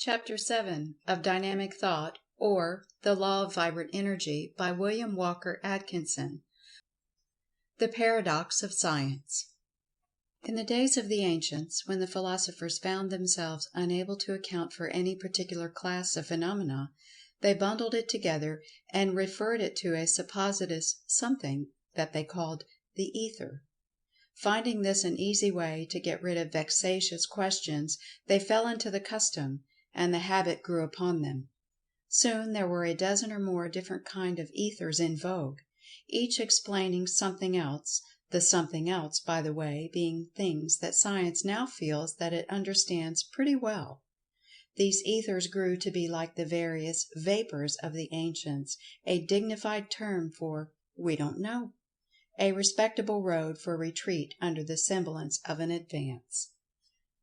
Chapter 7 of Dynamic Thought, or The Law of Vibrant Energy, by William Walker Atkinson. The Paradox of Science. In the days of the ancients, when the philosophers found themselves unable to account for any particular class of phenomena, they bundled it together and referred it to a supposititious something that they called the Ether. Finding this an easy way to get rid of vexatious questions, they fell into the custom, and the habit grew upon them. Soon there were a dozen or more different kinds of ethers in vogue, each explaining something else, the something else, by the way, being things that science now feels that it understands pretty well. These ethers grew to be like the various vapors of the ancients, a dignified term for "we don't know," a respectable road for retreat under the semblance of an advance.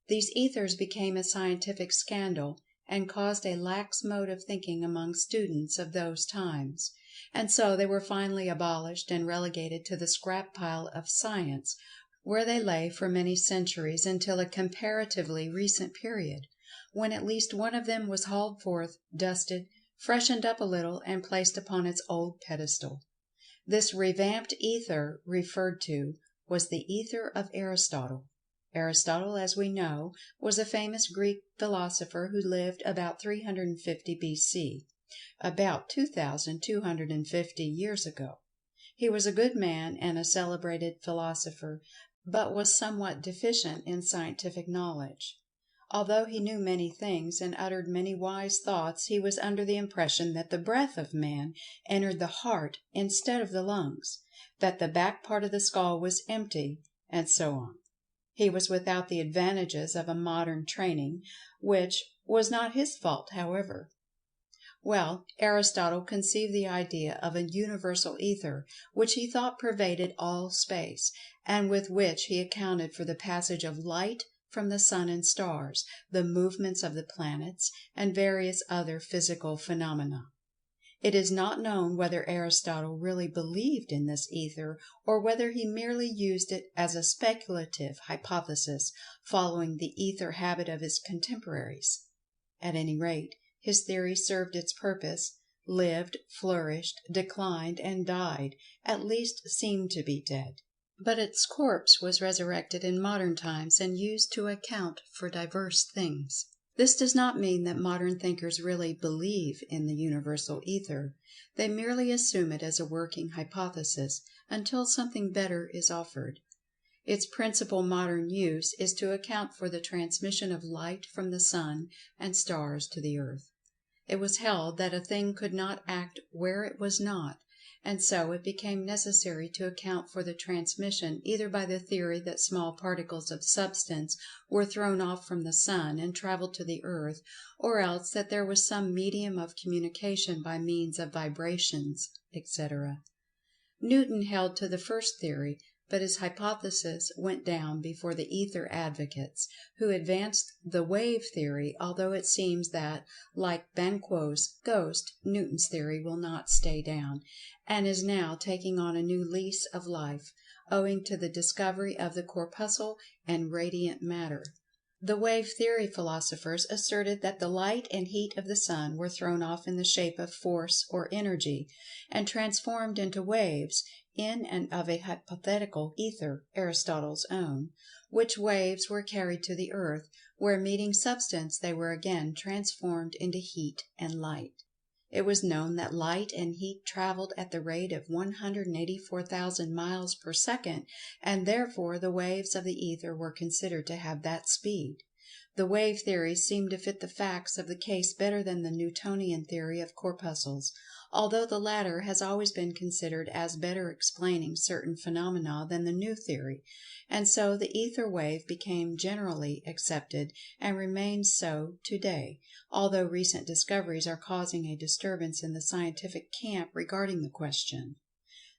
These ethers became a scientific scandal, and caused a lax mode of thinking among students of those times, and so they were finally abolished and relegated to the scrap pile of science, where they lay for many centuries until a comparatively recent period, when at least one of them was hauled forth, dusted, freshened up a little, and placed upon its old pedestal. This revamped ether referred to was the ether of Aristotle. Aristotle, as we know, was a famous Greek philosopher who lived about 350 B.C., about 2,250 years ago. He was a good man and a celebrated philosopher, but was somewhat deficient in scientific knowledge. Although he knew many things and uttered many wise thoughts, he was under the impression that the breath of man entered the heart instead of the lungs, that the back part of the skull was empty, and so on. He was without the advantages of a modern training, which was not his fault, however. Well, Aristotle conceived the idea of a universal ether, which he thought pervaded all space, and with which he accounted for the passage of light from the sun and stars, the movements of the planets, and various other physical phenomena. It is not known whether Aristotle really believed in this ether, or whether he merely used it as a speculative hypothesis, following the ether habit of his contemporaries. At any rate, his theory served its purpose, lived, flourished, declined, and died, at least seemed to be dead. But its corpse was resurrected in modern times and used to account for diverse things. This does not mean that modern thinkers really believe in the universal ether. They merely assume it as a working hypothesis, until something better is offered. Its principal modern use is to account for the transmission of light from the sun and stars to the earth. It was held that a thing could not act where it was not, and so it became necessary to account for the transmission either by the theory that small particles of substance were thrown off from the sun and traveled to the earth, or else that there was some medium of communication by means of vibrations, etc. Newton held to the first theory, but his hypothesis went down before the ether advocates, who advanced the wave theory, although it seems that, like Banquo's ghost, Newton's theory will not stay down, and is now taking on a new lease of life, owing to the discovery of the corpuscle and radiant matter. The wave theory philosophers asserted that the light and heat of the sun were thrown off in the shape of force or energy, and transformed into waves, in and of a hypothetical ether, Aristotle's own, which waves were carried to the earth, where meeting substance they were again transformed into heat and light. It was known that light and heat traveled at the rate of 184,000 miles per second, and therefore the waves of the ether were considered to have that speed. The wave theory seemed to fit the facts of the case better than the Newtonian theory of corpuscles, although the latter has always been considered as better explaining certain phenomena than the new theory, and so the ether wave became generally accepted, and remains so today, although recent discoveries are causing a disturbance in the scientific camp regarding the question.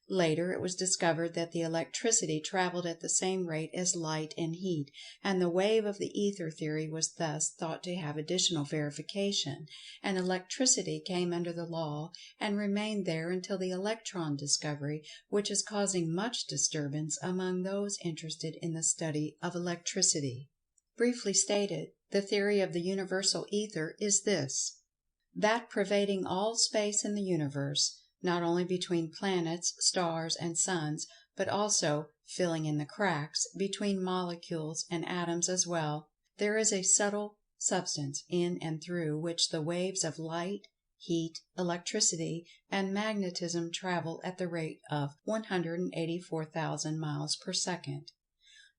Later it was discovered that the electricity traveled at the same rate as light and heat, and the wave of the ether theory was thus thought to have additional verification, and electricity came under the law and remained there until the electron discovery, which is causing much disturbance among those interested in the study of electricity. Briefly stated, The theory of the universal ether is this: that pervading all space in the universe, not only between planets, stars, and suns, but also filling in the cracks between molecules and atoms as well, there is a subtle substance in and through which the waves of light, heat, electricity, and magnetism travel at the rate of 184,000 miles per second.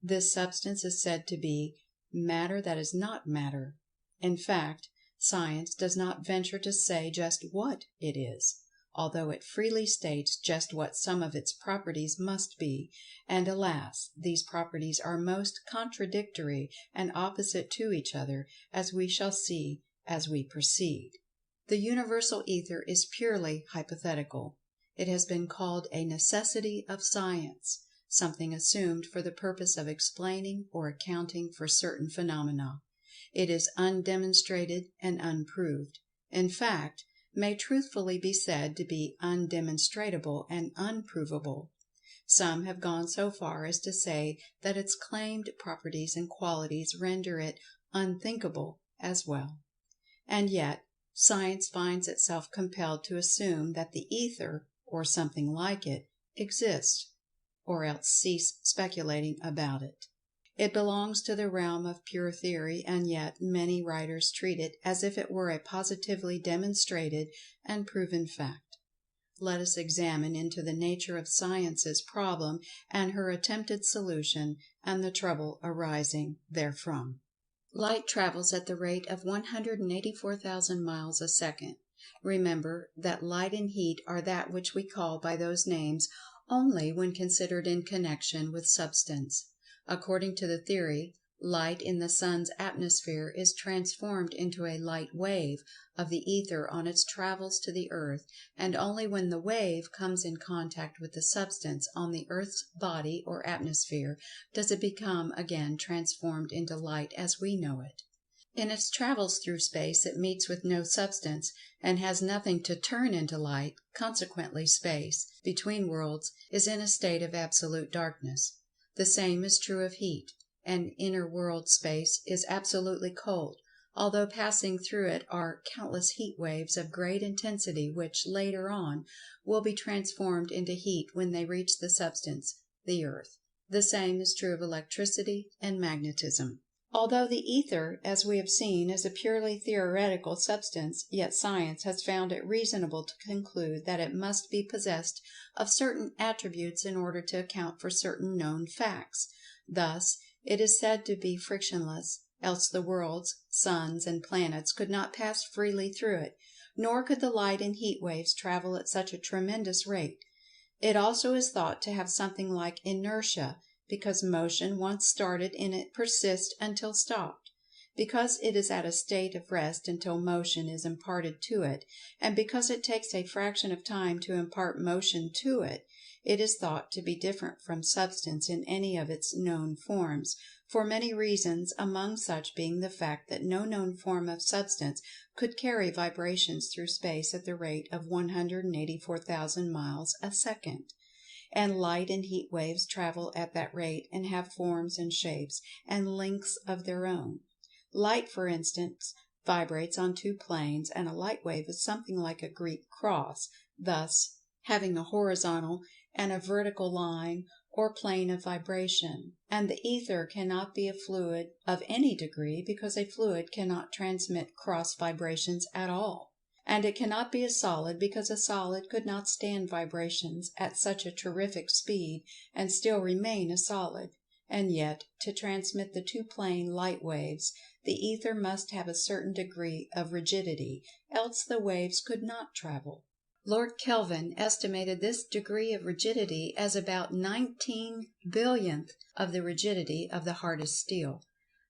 This substance is said to be matter that is not matter. In fact, science does not venture to say just what it is, although it freely states just what some of its properties must be, and alas, these properties are most contradictory and opposite to each other, as we shall see as we proceed. The universal ether is purely hypothetical. It has been called a necessity of science, something assumed for the purpose of explaining or accounting for certain phenomena. It is undemonstrated and unproved. In fact, may truthfully be said to be undemonstratable and unprovable. Some have gone so far as to say that its claimed properties and qualities render it unthinkable as well. And yet, science finds itself compelled to assume that the ether, or something like it, exists, or else cease speculating about it. It belongs to the realm of pure theory, and yet many writers treat it as if it were a positively demonstrated and proven fact. Let us examine into the nature of science's problem and her attempted solution, and the trouble arising therefrom. Light travels at the rate of 184,000 miles a second. Remember that light and heat are that which we call by those names only when considered in connection with substance. According to the theory, light in the sun's atmosphere is transformed into a light wave of the ether on its travels to the earth, and only when the wave comes in contact with the substance on the earth's body or atmosphere does it become again transformed into light as we know it. In its travels through space it meets with no substance, and has nothing to turn into light. Consequently, space, between worlds, is in a state of absolute darkness. The same is true of heat. And inner world space is absolutely cold, although passing through it are countless heat waves of great intensity which, later on, will be transformed into heat when they reach the substance, the earth. The same is true of electricity and magnetism. Although the ether, as we have seen, is a purely theoretical substance, yet science has found it reasonable to conclude that it must be possessed of certain attributes in order to account for certain known facts. Thus, it is said to be frictionless, else the worlds, suns, and planets could not pass freely through it, nor could the light and heat waves travel at such a tremendous rate. It also is thought to have something like inertia, because motion once started in it persists until stopped. Because it is at a state of rest until motion is imparted to it, and because it takes a fraction of time to impart motion to it, it is thought to be different from substance in any of its known forms, for many reasons, among such being the fact that no known form of substance could carry vibrations through space at the rate of 184,000 miles a second. And light and heat waves travel at that rate and have forms and shapes and lengths of their own. Light, for instance, vibrates on two planes, and a light wave is something like a Greek cross, thus having a horizontal and a vertical line or plane of vibration. And the ether cannot be a fluid of any degree, because a fluid cannot transmit cross vibrations at all. And it cannot be a solid, because a solid could not stand vibrations at such a terrific speed and still remain a solid. And yet, to transmit the two-plane light waves, the ether must have a certain degree of rigidity, else the waves could not travel. Lord Kelvin estimated this degree of rigidity as about 19 billionth of the rigidity of the hardest steel.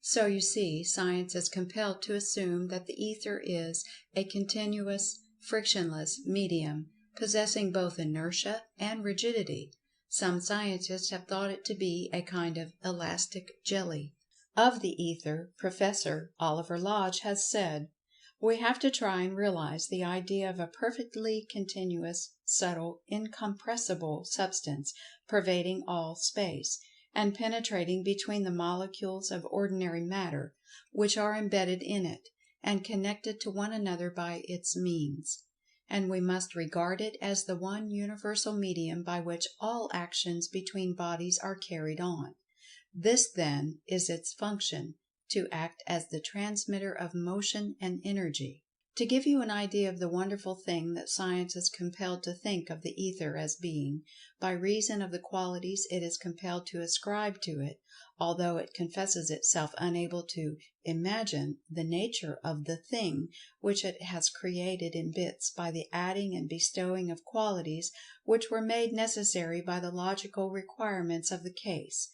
So you see, science is compelled to assume that the ether is a continuous, frictionless medium, possessing both inertia and rigidity. Some scientists have thought it to be a kind of elastic jelly. Of the ether, Professor Oliver Lodge has said, "We have to try and realize the idea of a perfectly continuous, subtle, incompressible substance pervading all space, and penetrating between the molecules of ordinary matter, which are embedded in it, and connected to one another by its means. And we must regard it as the one universal medium by which all actions between bodies are carried on. This, then, is its function, to act as the transmitter of motion and energy. To give you an idea of the wonderful thing that science is compelled to think of the ether as being, by reason of the qualities it is compelled to ascribe to it, although it confesses itself unable to imagine the nature of the thing which it has created in bits by the adding and bestowing of qualities which were made necessary by the logical requirements of the case.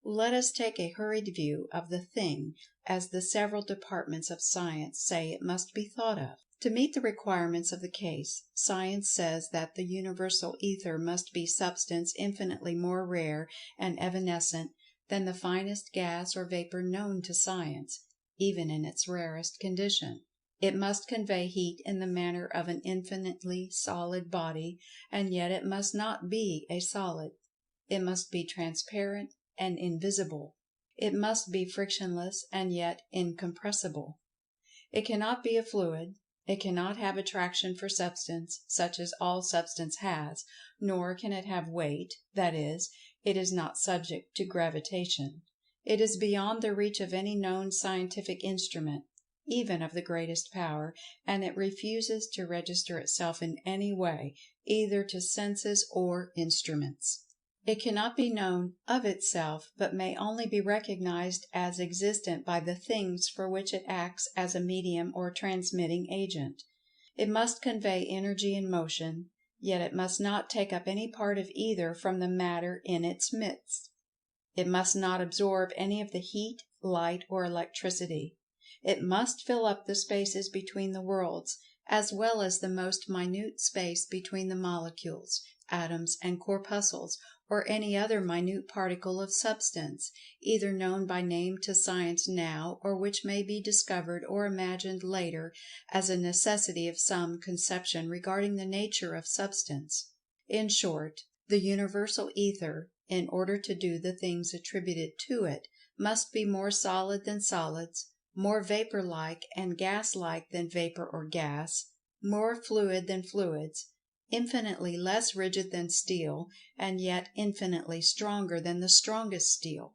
Let us take a hurried view of the thing as the several departments of science say it must be thought of. To meet the requirements of the case, science says that the universal ether must be substance infinitely more rare and evanescent than the finest gas or vapor known to science, even in its rarest condition. It must convey heat in the manner of an infinitely solid body, and yet it must not be a solid. It must be transparent and invisible. It must be frictionless and yet incompressible. It cannot be a fluid. It cannot have attraction for substance, such as all substance has, nor can it have weight, that is, it is not subject to gravitation. It is beyond the reach of any known scientific instrument, even of the greatest power, and it refuses to register itself in any way, either to senses or instruments. It cannot be known of itself, but may only be recognized as existent by the things for which it acts as a medium or transmitting agent. It must convey energy and motion, yet it must not take up any part of either from the matter in its midst. It must not absorb any of the heat, light, or electricity. It must fill up the spaces between the worlds, as well as the most minute space between the molecules, atoms, and corpuscles, or any other minute particle of substance, either known by name to science now, or which may be discovered or imagined later as a necessity of some conception regarding the nature of substance. In short, the universal ether, in order to do the things attributed to it, must be more solid than solids, more vapor-like and gas-like than vapor or gas, more fluid than fluids, infinitely less rigid than steel, and yet infinitely stronger than the strongest steel.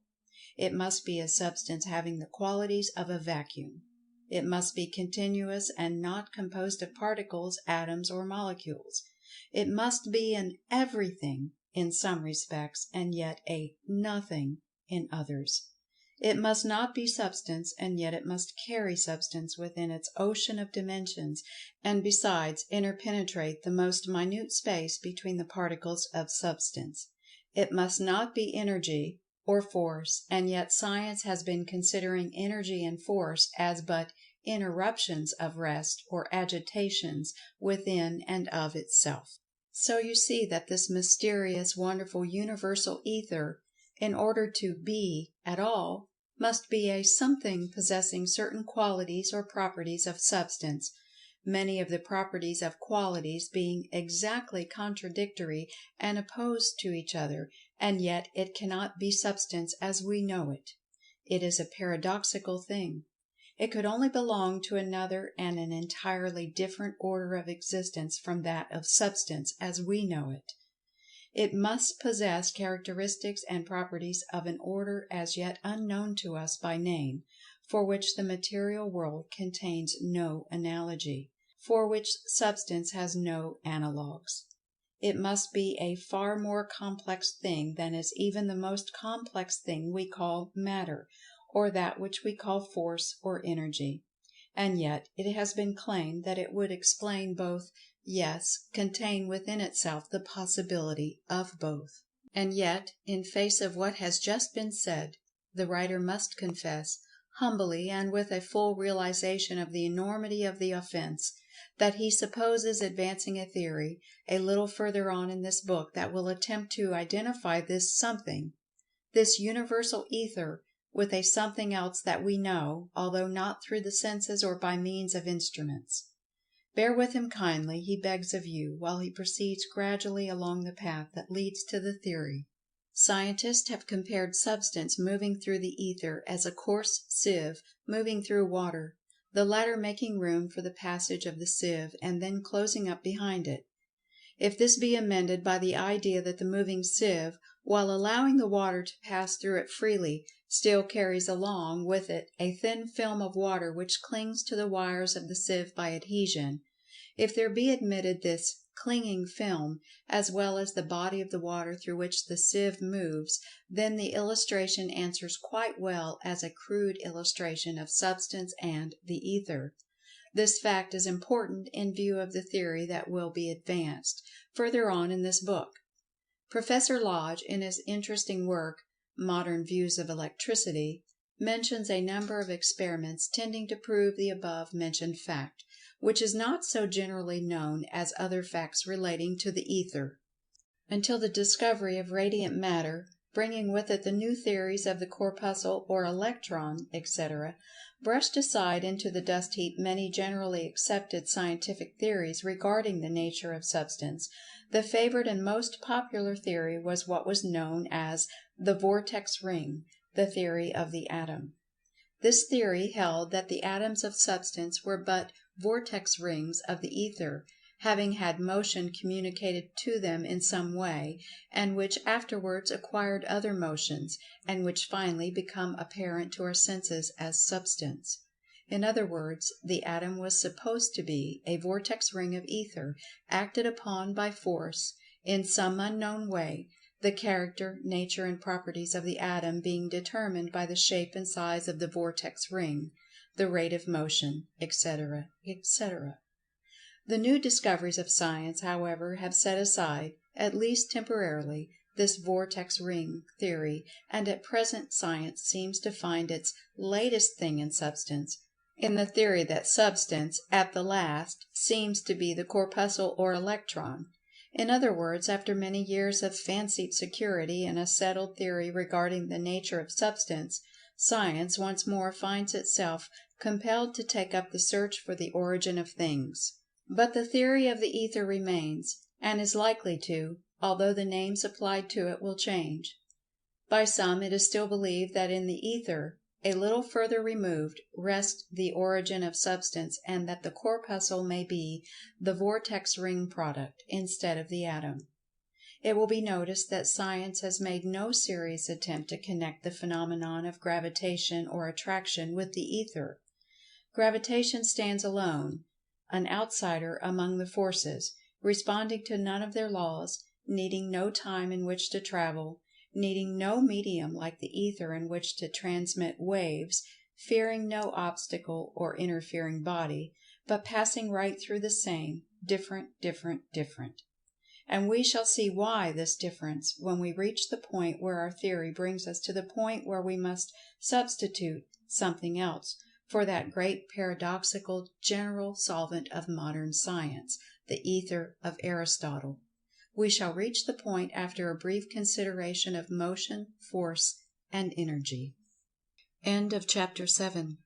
It must be a substance having the qualities of a vacuum. It must be continuous and not composed of particles, atoms, or molecules. It must be an everything in some respects, and yet a nothing in others. It must not be substance, and yet it must carry substance within its ocean of dimensions, and besides interpenetrate the most minute space between the particles of substance. It must not be energy or force, and yet science has been considering energy and force as but interruptions of rest or agitations within and of itself. So you see that this mysterious, wonderful universal ether, in order to be at all, must be a something possessing certain qualities or properties of substance, many of the properties of qualities being exactly contradictory and opposed to each other, and yet it cannot be substance as we know it. It is a paradoxical thing. It could only belong to another and an entirely different order of existence from that of substance as we know it. It must possess characteristics and properties of an order as yet unknown to us by name, for which the material world contains no analogy, for which substance has no analogues. It must be a far more complex thing than is even the most complex thing we call matter, or that which we call force or energy. And yet it has been claimed that it would explain both, yes, contain within itself the possibility of both. And yet, in face of what has just been said, the writer must confess, humbly and with a full realization of the enormity of the offense, that he supposes advancing a theory a little further on in this book that will attempt to identify this something, this universal ether, with a something else that we know, although not through the senses or by means of instruments. Bear with him kindly, he begs of you, while he proceeds gradually along the path that leads to the theory. Scientists have compared substance moving through the ether as a coarse sieve moving through water, the latter making room for the passage of the sieve and then closing up behind it. If this be amended by the idea that the moving sieve, while allowing the water to pass through it freely, still carries along with it a thin film of water which clings to the wires of the sieve by adhesion; if there be admitted this clinging film, as well as the body of the water through which the sieve moves, then the illustration answers quite well as a crude illustration of Substance and the Ether. This fact is important in view of the theory that will be advanced further on in this book. Professor Lodge, in his interesting work, Modern Views of Electricity, mentions a number of experiments tending to prove the above mentioned fact, which is not so generally known as other facts relating to the Ether. Until the discovery of radiant matter, bringing with it the new theories of the corpuscle or electron, etc., brushed aside into the dust heap many generally accepted scientific theories regarding the nature of Substance, the favored and most popular theory was what was known as the vortex ring, the theory of the atom. This theory held that the atoms of Substance were but vortex rings of the Ether, having had motion communicated to them in some way, and which afterwards acquired other motions, and which finally become apparent to our senses as Substance. In other words, the atom was supposed to be a vortex ring of Ether, acted upon by force, in some unknown way, the character, nature and properties of the atom being determined by the shape and size of the vortex ring, the rate of motion, etc., etc. The new discoveries of science, however, have set aside, at least temporarily, this vortex ring theory, and at present science seems to find its latest thing in Substance, in the theory that Substance, at the last, seems to be the corpuscle or electron. In other words, after many years of fancied security in a settled theory regarding the nature of Substance, science once more finds itself compelled to take up the search for the origin of things. But the theory of the Ether remains, and is likely to, although the names applied to it will change. By some it is still believed that in the Ether, a little further removed, rests the origin of Substance, and that the corpuscle may be the vortex ring product, instead of the atom. It will be noticed that science has made no serious attempt to connect the phenomenon of gravitation or attraction with the Ether. Gravitation stands alone, an outsider among the forces, responding to none of their laws, needing no time in which to travel, needing no medium like the Ether in which to transmit waves, fearing no obstacle or interfering body, but passing right through the same, different. And we shall see why this difference when we reach the point where our theory brings us to the point where we must substitute something else for that great paradoxical general solvent of modern science, the Ether of Aristotle. We shall reach the point after a brief consideration of motion, force, and energy. End of Chapter 7.